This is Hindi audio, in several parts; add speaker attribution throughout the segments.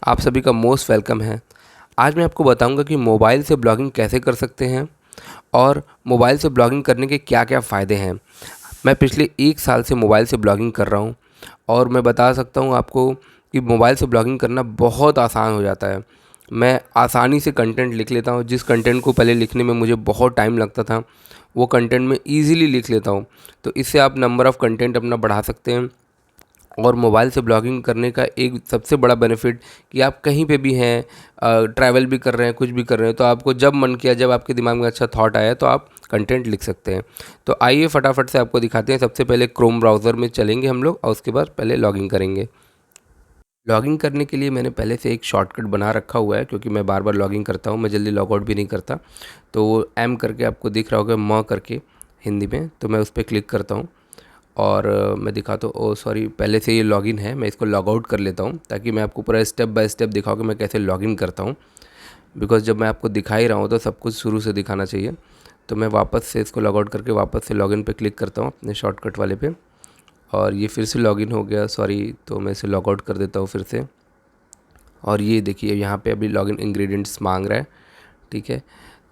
Speaker 1: आप सभी का मोस्ट वेलकम है। आज मैं आपको बताऊंगा कि मोबाइल से ब्लॉगिंग कैसे कर सकते हैं और मोबाइल से ब्लॉगिंग करने के क्या-क्या फ़ायदे हैं। मैं पिछले 1 साल से मोबाइल से ब्लॉगिंग कर रहा हूं और मैं बता सकता हूं आपको कि मोबाइल से ब्लॉगिंग करना बहुत आसान हो जाता है। मैं आसानी से कंटेंट लिख लेता हूं। जिस कंटेंट को पहले लिखने में मुझे बहुत टाइम लगता था, वो कंटेंट मैं ईज़िली लिख लेता हूं। तो इससे आप नंबर ऑफ़ कंटेंट अपना बढ़ा सकते हैं। और मोबाइल से ब्लॉगिंग करने का एक सबसे बड़ा बेनिफिट कि आप कहीं पे भी हैं, ट्रैवल भी कर रहे हैं, कुछ भी कर रहे हैं, तो आपको जब मन किया, जब आपके दिमाग में अच्छा थॉट आया तो आप कंटेंट लिख सकते हैं। तो आइए फटाफट से आपको दिखाते हैं। सबसे पहले क्रोम ब्राउज़र में चलेंगे हम लोग और उसके बाद पहले लॉगिन करेंगे। लॉगिन करने के लिए मैंने पहले से एक शॉर्टकट बना रखा हुआ है, क्योंकि मैं बार बार लॉगिन करता हूँ, मैं जल्दी लॉग आउट भी नहीं करता। तो वो एम करके आपको दिख रहा होगा, म करके हिंदी में, तो मैं उस पर क्लिक करता हूँ और मैं दिखाता हूँ। ओ सॉरी, पहले से ये लॉगिन है, मैं इसको लॉग आउट कर लेता हूँ ताकि मैं आपको पूरा स्टेप बाय स्टेप दिखाऊँ कि मैं कैसे लॉगिन करता हूँ। बिकॉज़ जब मैं आपको दिखा ही रहा हूँ तो सब कुछ शुरू से दिखाना चाहिए। तो मैं वापस से इसको लॉग आउट करके वापस से लॉगिन पे क्लिक करता हूँ अपने शॉर्टकट वाले पे, और ये फिर से लॉगिन हो गया। सॉरी, तो मैं इसे लॉग आउट कर देता हूँ फिर से। और ये देखिए यहाँ पे अभी लॉगिन इंग्रेडिएंट्स मांग रहा है, ठीक है।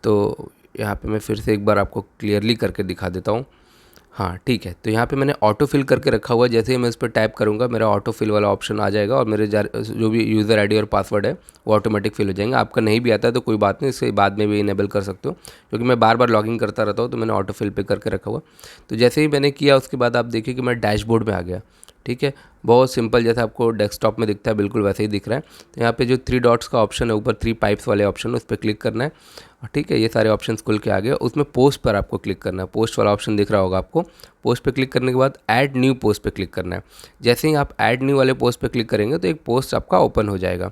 Speaker 1: तो यहाँ पे मैं फिर से एक बार आपको क्लियरली करके दिखा देता हूँ। हाँ, ठीक है। तो यहाँ पे मैंने ऑटो फिल करके रखा हुआ है। जैसे ही मैं इस पर टैप करूँगा मेरा ऑटो फिल वाला ऑप्शन आ जाएगा और मेरे जो भी यूज़र आईडी और पासवर्ड है वो ऑटोमेटिक फिल हो जाएंगे। आपका नहीं भी आता है तो कोई बात नहीं, इसे बाद में भी इनेबल कर सकते हो, क्योंकि मैं बार बार लॉगिन करता रहता हूँ। तो मैंने ऑटो फिल पे करके रखा हुआ। तो जैसे ही मैंने किया उसके बाद आप देखिए कि मैं डैशबोर्ड में आ गया, ठीक है। बहुत सिंपल, जैसा आपको डेस्कटॉप में दिखता है बिल्कुल वैसे ही दिख रहा है। तो यहाँ पे जो 3 डॉट्स का ऑप्शन है ऊपर, 3 पाइप्स वाले ऑप्शन है, उस पर क्लिक करना है और ठीक है, ये सारे ऑप्शंस खुल के आ गए। उसमें पोस्ट पर आपको क्लिक करना है। पोस्ट वाला ऑप्शन दिख रहा होगा आपको। पोस्ट पे क्लिक करने के बाद ऐड न्यू पोस्ट पे क्लिक करना है। जैसे ही आप ऐड न्यू वाले पोस्ट पे क्लिक करेंगे तो एक पोस्ट आपका ओपन हो जाएगा,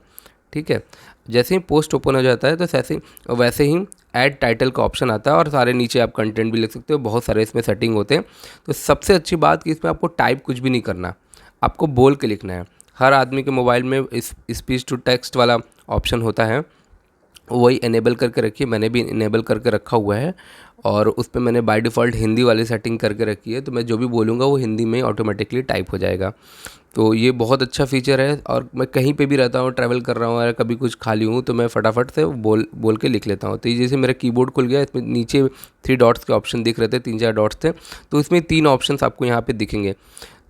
Speaker 1: ठीक है। जैसे ही पोस्ट ओपन हो जाता है तो वैसे ही ऐड टाइटल का ऑप्शन आता है और सारे नीचे आप कंटेंट भी लिख सकते हो। बहुत सारे इसमें सेटिंग होते हैं। तो सबसे अच्छी बात कि इसमें आपको टाइप कुछ भी नहीं करना, आपको बोल के लिखना है। हर आदमी के मोबाइल में इस स्पीच टू टेक्स्ट वाला ऑप्शन होता है, वही इनेबल करके रखिए। मैंने भी इनेबल करके रखा हुआ है और उस पे मैंने बाय डिफ़ॉल्ट हिंदी वाली सेटिंग करके रखी है। तो मैं जो भी बोलूँगा वो हिंदी में ऑटोमेटिकली टाइप हो जाएगा। तो ये बहुत अच्छा फ़ीचर है और मैं कहीं पे भी रहता हूँ, ट्रैवल कर रहा हूँ या कभी कुछ खाली हूँ तो मैं फटाफट से बोल बोल के लिख लेता हूँ। तो ये जैसे मेरा कीबोर्ड खुल गया, इसमें नीचे 3 डॉट्स के ऑप्शन दिख रहे थे, 3-4 डॉट्स थे। तो इसमें 3 ऑप्शंस आपको यहाँ पे दिखेंगे।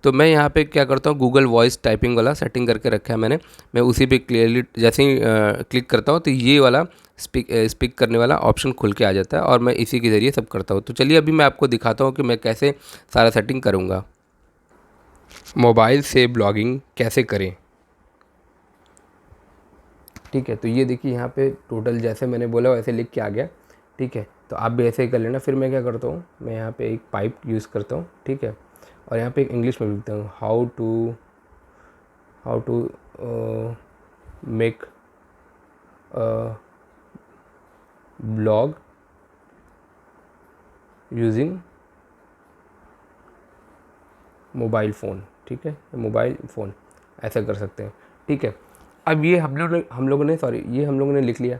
Speaker 1: तो मैं यहाँ पे क्या करता हूँ, गूगल वॉइस टाइपिंग वाला सेटिंग करके रखा है मैंने। मैं उसी पे क्लियरली जैसे ही क्लिक करता हूँ तो ये वाला स्पीक करने वाला ऑप्शन खुल के आ जाता है और मैं इसी के ज़रिए सब करता हूँ। तो चलिए अभी मैं आपको दिखाता हूँ कि मैं कैसे सारा सेटिंग करूँगा। मोबाइल से ब्लॉगिंग कैसे करें, ठीक है। तो ये देखिए यहाँ पे टोटल जैसे मैंने बोला वैसे लिख के आ गया, ठीक है। तो आप भी ऐसे ही कर लेना। फिर मैं क्या करता हूँ, मैं यहाँ पे एक पाइप यूज़ करता हूँ, ठीक है। और यहाँ पे एक इंग्लिश में लिखता हूँ, how to make blog using mobile phone, ठीक है। मोबाइल फ़ोन ऐसा कर सकते हैं, ठीक है। अब ये हम लोगों ने लिख लिया।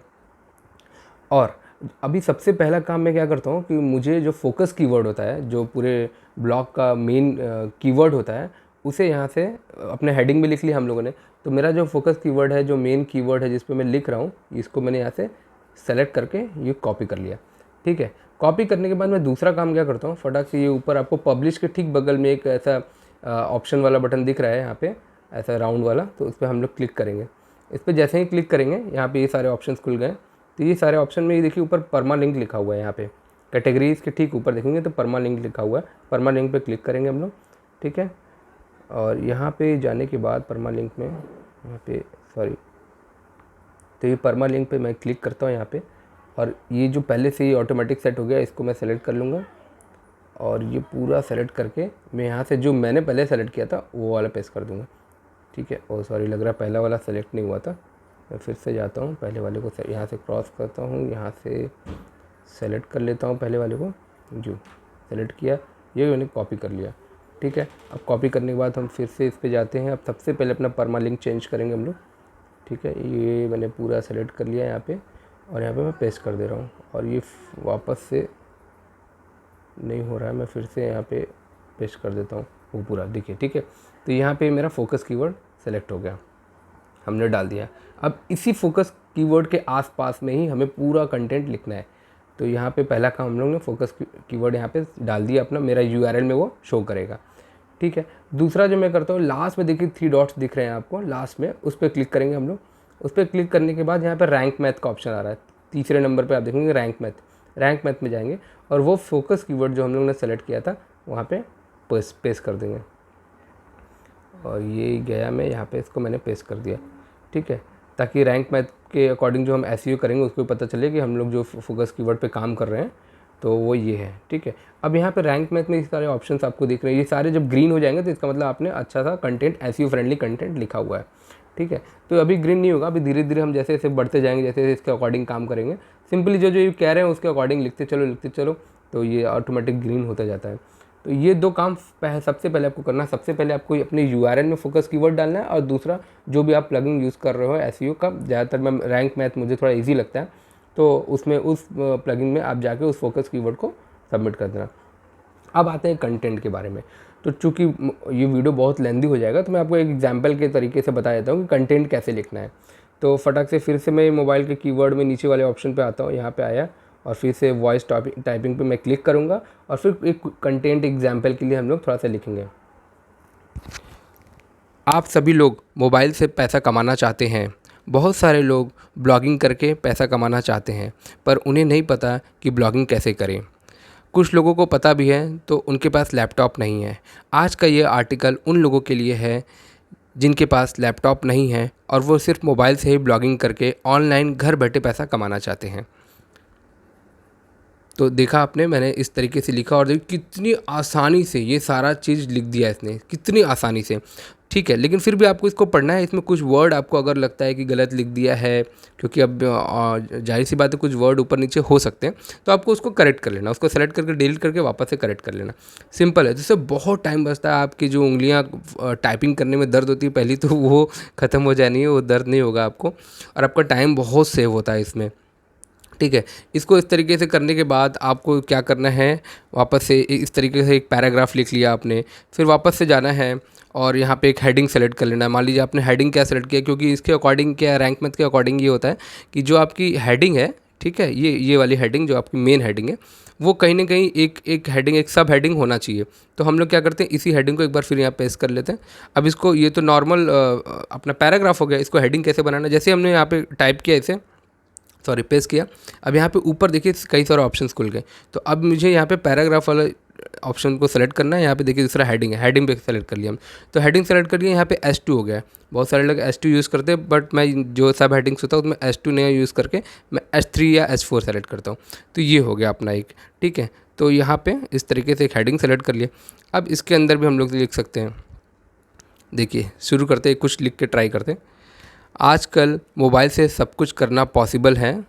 Speaker 1: और अभी सबसे पहला काम मैं क्या करता हूँ कि मुझे जो फोकस कीवर्ड होता है, जो पूरे ब्लॉग का मेन कीवर्ड होता है, उसे यहाँ से अपने हेडिंग में लिख लिया हम लोगों ने। तो मेरा जो फोकस कीवर्ड है, जो मेन कीवर्ड है जिस पे मैं लिख रहा हूँ, इसको मैंने यहाँ से सेलेक्ट करके ये कॉपी कर लिया, ठीक है। कॉपी करने के बाद मैं दूसरा काम क्या करता हूँ, फटाक से ये ऊपर आपको पब्लिश के ठीक बगल में एक ऐसा ऑप्शन वाला बटन दिख रहा है यहाँ पे, ऐसा राउंड वाला। तो उस पर हम लोग क्लिक करेंगे। इस पर जैसे ही क्लिक करेंगे यहाँ पे ये सारे ऑप्शंस खुल गए। तो ये सारे ऑप्शन में ये देखिए ऊपर परमा लिंक लिखा हुआ है। यहाँ पे कैटेगरीज के ठीक ऊपर देखेंगे तो परमा लिंक लिखा हुआ है। परमा लिंक पे क्लिक करेंगे हम लोग, ठीक है। और यहाँ पे जाने के बाद परमा लिंक में यहाँ पे सॉरी, तो ये परमा लिंक पे मैं क्लिक करता हूँ यहाँ पे। और ये जो पहले से ही ऑटोमेटिक सेट हो गया, इसको मैं सेलेक्ट कर लूँगा और ये पूरा सेलेक्ट करके मैं यहाँ से जो मैंने पहले सेलेक्ट किया था वो वाला पेस्ट कर दूँगा, ठीक है। ओ सॉरी, लग रहा है पहला वाला सेलेक्ट नहीं हुआ था। मैं फिर से जाता हूँ, पहले वाले को यहाँ से क्रॉस करता हूँ, यहाँ से सेलेक्ट कर लेता हूँ पहले वाले को, जो सेलेक्ट किया ये मैंने कॉपी कर लिया, ठीक है। अब कॉपी करने के बाद हम फिर से इस पे जाते हैं। अब सबसे पहले अपना परमा लिंक चेंज करेंगे हम लोग, ठीक है। ये मैंने पूरा सेलेक्ट कर लिया यहाँ पे और यहाँ पे मैं पेस्ट कर दे रहा हूँ। और ये वापस से नहीं हो रहा है, मैं फिर से यहाँ पे पेस्ट कर देता हूँ वो पूरा, देखिए, ठीक है। तो यहाँ पे मेरा फोकस कीवर्ड सेलेक्ट हो गया। हमने डाल दिया। अब इसी फोकस कीवर्ड के आसपास में ही हमें पूरा कंटेंट लिखना है। तो यहाँ पे पहला काम हम लोग ने फोकस कीवर्ड यहाँ पे डाल दिया अपना, मेरा यूआरएल में वो शो करेगा, ठीक है। दूसरा जो मैं करता हूँ, लास्ट में देखिए 3 डॉट्स दिख रहे हैं आपको, लास्ट में उस पर क्लिक करेंगे हम लोग। उस पर क्लिक करने के बाद यहाँ पर रैंक मैथ का ऑप्शन आ रहा है, तीसरे नंबर पर आप देखेंगे रैंक मैथ में जाएंगे और वो फोकस कीवर्ड जो हम लोग ने सेलेक्ट किया था वहाँ पे पेस्ट कर देंगे। और ये गया, मैं यहाँ पे इसको मैंने पेस्ट कर दिया, ठीक है, ताकि रैंक मैथ के अकॉर्डिंग जो हम एसईओ करेंगे उसको पता चले कि हम लोग जो फोकस कीवर्ड पे काम कर रहे हैं तो वो ये है, ठीक है। अब यहाँ पे रैंक मैथ में ये सारे ऑप्शंस आपको दिख रहे हैं, ये सारे जब ग्रीन हो जाएंगे तो इसका मतलब आपने अच्छा सा कंटेंट, एसईओ फ्रेंडली कंटेंट लिखा हुआ है, ठीक है। तो अभी ग्रीन नहीं होगा, अभी धीरे धीरे हम जैसे जैसे बढ़ते जाएंगे, जैसे जैसे इसके अकॉर्डिंग काम करेंगे, सिंपली जो जो ये कह रहे हैं उसके अकॉर्डिंग लिखते चलो तो ये ऑटोमेटिक ग्रीन होता जाता है। तो ये 2 काम सबसे पहले आपको करना है। सबसे पहले आपको अपने यूआरएल में फोकस कीवर्ड डालना है, और दूसरा जो भी आप प्लगइन यूज़ कर रहे हो एसईओ का, ज़्यादातर मैं रैंक मैथ मुझे थोड़ा इजी लगता है, तो उसमें उस प्लगइन में आप जाके उस फोकस कीवर्ड को सबमिट कर देना। अब आते हैं कंटेंट के बारे में। तो चूँकि ये वीडियो बहुत लेंदी हो जाएगा तो मैं आपको एक एग्जाम्पल के तरीके से बता देता हूँ कि कंटेंट कैसे लिखना है। तो फटाक से फिर से मैं मोबाइल के कीवर्ड में नीचे वाले ऑप्शन पे आता हूँ, यहाँ पे आया और फिर से वॉइस टाइपिंग पे मैं क्लिक करूँगा और फिर एक कंटेंट एग्जाम्पल के लिए हम लोग थोड़ा सा लिखेंगे। आप सभी लोग मोबाइल से पैसा कमाना चाहते हैं। बहुत सारे लोग ब्लॉगिंग करके पैसा कमाना चाहते हैं, पर उन्हें नहीं पता कि ब्लॉगिंग कैसे करें। कुछ लोगों को पता भी है तो उनके पास लैपटॉप नहीं है। आज का ये आर्टिकल उन लोगों के लिए है जिनके पास लैपटॉप नहीं है और वो सिर्फ मोबाइल से ही ब्लॉगिंग करके ऑनलाइन घर बैठे पैसा कमाना चाहते हैं। तो देखा आपने, मैंने इस तरीके से लिखा और देखिए कितनी आसानी से ये सारा चीज़ लिख दिया इसने, कितनी आसानी से, ठीक है। लेकिन फिर भी आपको इसको पढ़ना है। इसमें कुछ वर्ड आपको अगर लगता है कि गलत लिख दिया है, क्योंकि अब जाहिर सी बात है कुछ वर्ड ऊपर नीचे हो सकते हैं, तो आपको उसको करेक्ट कर लेना, उसको सेलेक्ट करके डिलीट करके वापस से करेक्ट कर लेना। सिंपल है, जिससे बहुत टाइम बचता है। आपकी जो उंगलियां टाइपिंग करने में दर्द होती है पहली, तो वो ख़त्म हो जानी है, वो दर्द नहीं होगा आपको, और आपका टाइम बहुत सेव होता है इसमें, ठीक है। इसको इस तरीके से करने के बाद आपको क्या करना है, वापस से इस तरीके से एक पैराग्राफ लिख लिया आपने, फिर वापस से जाना है और यहाँ पे एक हेडिंग सेलेक्ट कर लेना है। मान लीजिए आपने हेडिंग क्या सेलेक्ट किया, क्योंकि इसके अकॉर्डिंग क्या, रैंक मैथ के अकॉर्डिंग ये होता है कि जो आपकी हेडिंग है, ठीक है, ये वाली हेडिंग जो आपकी मेन हेडिंग है, वो कहीं ना कहीं एक हेडिंग, एक सब हेडिंग होना चाहिए। तो हम लोग क्या करते हैं, इसी हेडिंग को एक बार फिर यहाँ पेस्ट कर लेते हैं। अब इसको, ये तो नॉर्मल अपना पैराग्राफ हो गया, इसको हेडिंग कैसे बनाना, जैसे हमने यहाँ पे टाइप किया इसे, सॉरी पेस्ट किया, अब यहाँ पे ऊपर देखिए कई सारे ऑप्शंस खुल गए। तो अब मुझे यहाँ पे पैराग्राफ वाला ऑप्शन को सेलेक्ट करना है। यहाँ पे देखिए दूसरा हेडिंग है, हेडिंग पे सेलेक्ट कर लिया हम, तो हेडिंग सेलेक्ट कर लिया। यहाँ पे S2 हो गया है। बहुत सारे लोग S2 यूज़ करते हैं, बट मैं जो सब हेडिंग्स होता है उसमें S2 नहीं यूज़ करके मैं H3 या H4 सेलेक्ट करता हूँ। तो ये हो गया अपना एक, ठीक है। तो यहाँ पे इस तरीके से एक हेडिंग सेलेक्ट कर लिया। अब इसके अंदर भी हम लोग लिख सकते हैं, देखिए शुरू करते हैं, कुछ लिख के ट्राई करते हैं। आजकल मोबाइल से सब कुछ करना पॉसिबल है,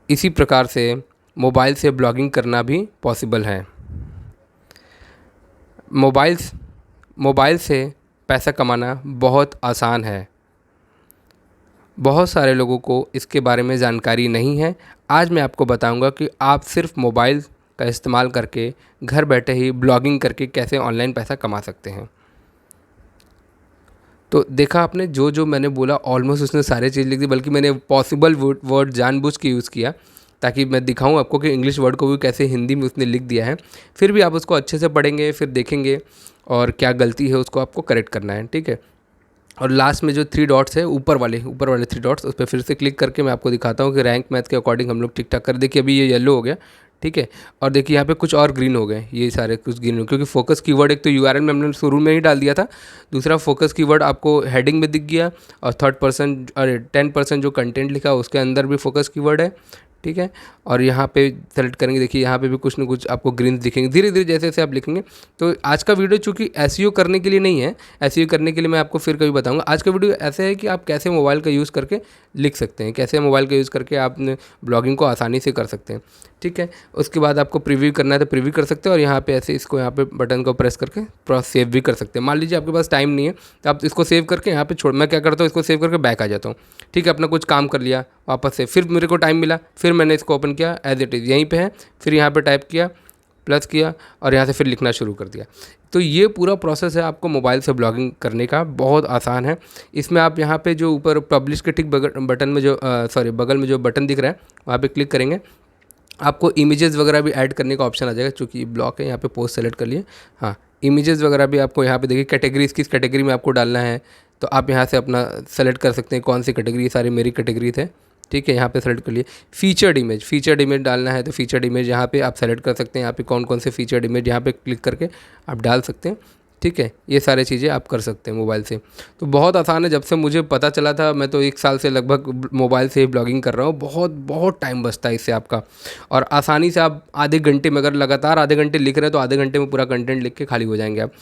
Speaker 1: इसी प्रकार से मोबाइल से ब्लॉगिंग करना भी पॉसिबल है। मोबाइल से पैसा कमाना बहुत आसान है। बहुत सारे लोगों को इसके बारे में जानकारी नहीं है। आज मैं आपको बताऊंगा कि आप सिर्फ मोबाइल का इस्तेमाल करके घर बैठे ही ब्लॉगिंग करके कैसे ऑनलाइन पैसा कमा सकते हैं। तो देखा आपने, जो जो मैंने बोला ऑलमोस्ट उसने सारे चीज़ लिख दी, बल्कि मैंने पॉसिबल वर्ड जानबूझ के यूज़ किया ताकि मैं दिखाऊं आपको कि इंग्लिश वर्ड को भी कैसे हिंदी में उसने लिख दिया है। फिर भी आप उसको अच्छे से पढ़ेंगे, फिर देखेंगे और क्या गलती है उसको आपको करेक्ट करना है, ठीक है। और लास्ट में जो 3 डॉट्स है, ऊपर वाले 3 डॉट्स, उस पर फिर से क्लिक करके मैं आपको दिखाता हूँ कि रैंक मैथ के अकॉर्डिंग हम लोग ठीक ठाक कर। देखिए अभी ये येलो हो गया, ठीक है, और देखिए यहाँ पे कुछ और ग्रीन हो गए, ये सारे कुछ ग्रीन हो, क्योंकि फोकस कीवर्ड एक तो यूआरएल में हमने शुरू में ही डाल दिया था, दूसरा फोकस कीवर्ड आपको हेडिंग में दिख गया, और 10% जो कंटेंट लिखा उसके अंदर भी फोकस कीवर्ड है, ठीक है। और यहाँ पे सेलेक्ट करेंगे, देखिए यहाँ पे भी कुछ ना कुछ आपको ग्रीन दिखेंगे। धीरे धीरे जैसे जैसे आप लिखेंगे, तो आज का वीडियो चूँकि एसईओ करने के लिए नहीं है, एसईओ करने के लिए मैं आपको फिर कभी बताऊंगा। आज का वीडियो ऐसे है कि आप कैसे मोबाइल का यूज़ करके लिख सकते हैं, कैसे मोबाइल का यूज़ करके आप ब्लॉगिंग को आसानी से कर सकते हैं, ठीक है। उसके बाद आपको प्रीव्यू करना है तो प्रीव्यू कर सकते हैं, और यहाँ पे ऐसे इसको यहाँ पे बटन को प्रेस करके पूरा सेव भी कर सकते हैं। मान लीजिए आपके पास टाइम नहीं है तो आप इसको सेव करके यहाँ पे छोड़, मैं क्या करता हूँ इसको सेव करके बैक आ जाता हूँ, ठीक है। अपना कुछ काम कर लिया, वापस से फिर मेरे को टाइम मिला, फिर मैंने इसको ओपन किया, एज इट इज़ यहीं पे है, फिर यहाँ पे टाइप किया प्लस किया और यहाँ से फिर लिखना शुरू कर दिया। तो ये पूरा प्रोसेस है आपको मोबाइल से ब्लॉगिंग करने का, बहुत आसान है। इसमें आप यहाँ पे जो ऊपर पब्लिश के ठीक बटन में जो बगल में जो बटन दिख रहा है वहाँ पे क्लिक करेंगे, आपको इमेजेस वगैरह भी ऐड करने का ऑप्शन आ जाएगा। चूँकि ब्लॉक है, यहाँ पे पोस्ट सेलेक्ट कर लिए। हाँ, इमेजेस वगैरह भी आपको यहाँ पे देखिए, कैटेगरीज किस कैटेगरी में आपको डालना है तो आप यहाँ से अपना सेलेक्ट कर सकते हैं कौन सी कैटेगरी। ये सारी मेरी कैटेगरीज है, ठीक है। यहाँ पे सेलेक्ट कर लिए। फीचर्ड इमेज डालना है तो फीचर्ड इमेज यहाँ पे आप सेलेक्ट कर सकते हैं। यहाँ पे कौन कौन से फीचर्ड इमेज यहाँ पे क्लिक करके आप डाल सकते हैं, ठीक है। ये सारी चीज़ें आप कर सकते हैं मोबाइल से। तो बहुत आसान है। जब से मुझे पता चला था, मैं तो 1 साल से लगभग मोबाइल से ही ब्लॉगिंग कर रहा हूँ। बहुत बहुत टाइम बचता है इससे आपका, और आसानी से आप आधे घंटे में, अगर लगातार आधे घंटे लिख रहे हैं तो आधे घंटे में पूरा कंटेंट लिख के खाली हो जाएंगे आप।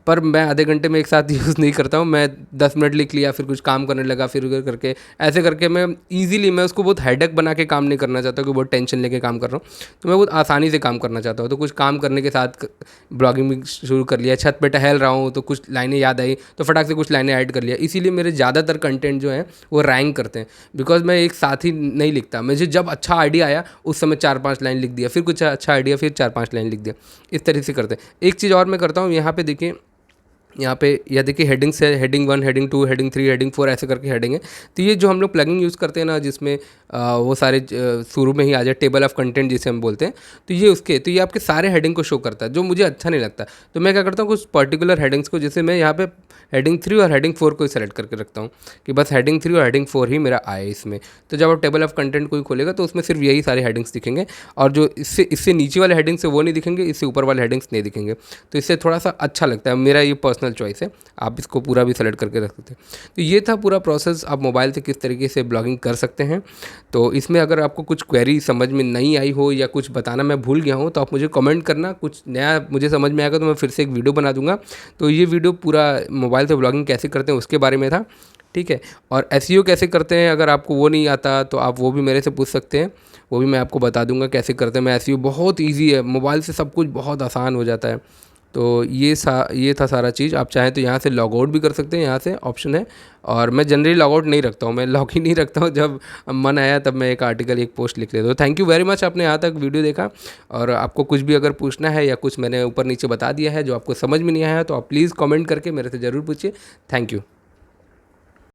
Speaker 1: पर मैं आधे घंटे में एक साथ यूज़ नहीं करता हूँ। मैं 10 मिनट लिख लिया, फिर कुछ काम करने लगा, फिर करके ऐसे करके मैं ईज़िली, मैं उसको बहुत हेडेक बना के काम नहीं करना चाहता कि बहुत टेंशन लेके काम कर रहा हूँ। तो मैं बहुत आसानी से काम करना चाहता हूँ। तो कुछ काम करने के साथ ब्लॉगिंग भी शुरू कर लिया। छत पे टहल रहा हूँ तो कुछ लाइनें याद आई तो फटाक से कुछ लाइनें ऐड कर लिया। इसीलिए मेरे ज़्यादातर कंटेंट जो है वो रैंक करते हैं, बिकॉज मैं एक साथ ही नहीं लिखता। मुझे जब अच्छा आइडिया आया उस समय 4-5 लाइन लिख दिया, फिर कुछ अच्छा आइडिया, फिर 4-5 लाइन लिख दिया। इस तरह से करते हैं। एक चीज़ और मैं करता हूँ, यहाँ पे देखिए, यहाँ पे यह देखिए हेडिंग्स है, हेडिंग 1, हेडिंग 2, हेडिंग 3, हेडिंग 4, ऐसे करके हेडिंग है। तो ये जो हम लोग प्लगइन यूज़ करते हैं ना, जिसमें वो सारे शुरू में ही आ जाए, टेबल ऑफ कंटेंट जिसे हम बोलते हैं, तो ये आपके सारे हेडिंग को शो करता है, जो मुझे अच्छा नहीं लगता। तो मैं क्या करता हूँ, कुछ पर्टिकुलर हेडिंग्स को, जैसे मैं यहाँ पे हेडिंग 3 और हेडिंग 4 को ही सेलेक्ट करके रखता हूँ कि बस हेडिंग 3 और हेडिंग 4 ही मेरा आए इसमें। तो जब आप टेबल ऑफ कंटेंट कोई खोलेगा तो उसमें सिर्फ यही सारे हेडिंग्स दिखेंगे, और जो इससे नीचे वाले हेडिंग्स है वो नहीं दिखेंगे, इससे ऊपर वाले हेडिंग्स नहीं दिखेंगे। तो इससे थोड़ा सा अच्छा लगता है। मेरा ये पर्सनल चॉइस है, आप इसको पूरा भी सेलेक्ट करके रख सकते हैं। तो ये था पूरा प्रोसेस, आप मोबाइल से किस तरीके से ब्लॉगिंग कर सकते हैं। तो इसमें अगर आपको कुछ क्वेरी समझ में नहीं आई हो या कुछ बताना मैं भूल गया हूँ तो आप मुझे कमेंट करना। कुछ नया मुझे समझ में आएगा तो मैं फिर से एक वीडियो बना दूंगा। तो ये वीडियो पूरा मोबाइल से ब्लॉगिंग कैसे करते हैं उसके बारे में था, ठीक है। और एसईओ कैसे करते हैं, अगर आपको वो नहीं आता तो आप वो भी मेरे से पूछ सकते हैं, वो भी मैं आपको बता दूंगा कैसे करते हैं। मैं एसईओ बहुत ईजी है, मोबाइल से सब कुछ बहुत आसान हो जाता है। तो ये था सारा चीज़। आप चाहें तो यहाँ से लॉग आउट भी कर सकते हैं, यहाँ से ऑप्शन है। और मैं जनरली लॉग आउट नहीं रखता हूँ, मैं लॉग ही नहीं रखता हूँ। जब मन आया तब मैं एक आर्टिकल, एक पोस्ट लिख लेता हूँ। थैंक यू वेरी मच, आपने यहाँ तक वीडियो देखा। और आपको कुछ भी अगर पूछना है या कुछ मैंने ऊपर नीचे बता दिया है जो आपको समझ में नहीं आया है तो आप प्लीज़ कमेंट करके मेरे से ज़रूर पूछिए। Thank you.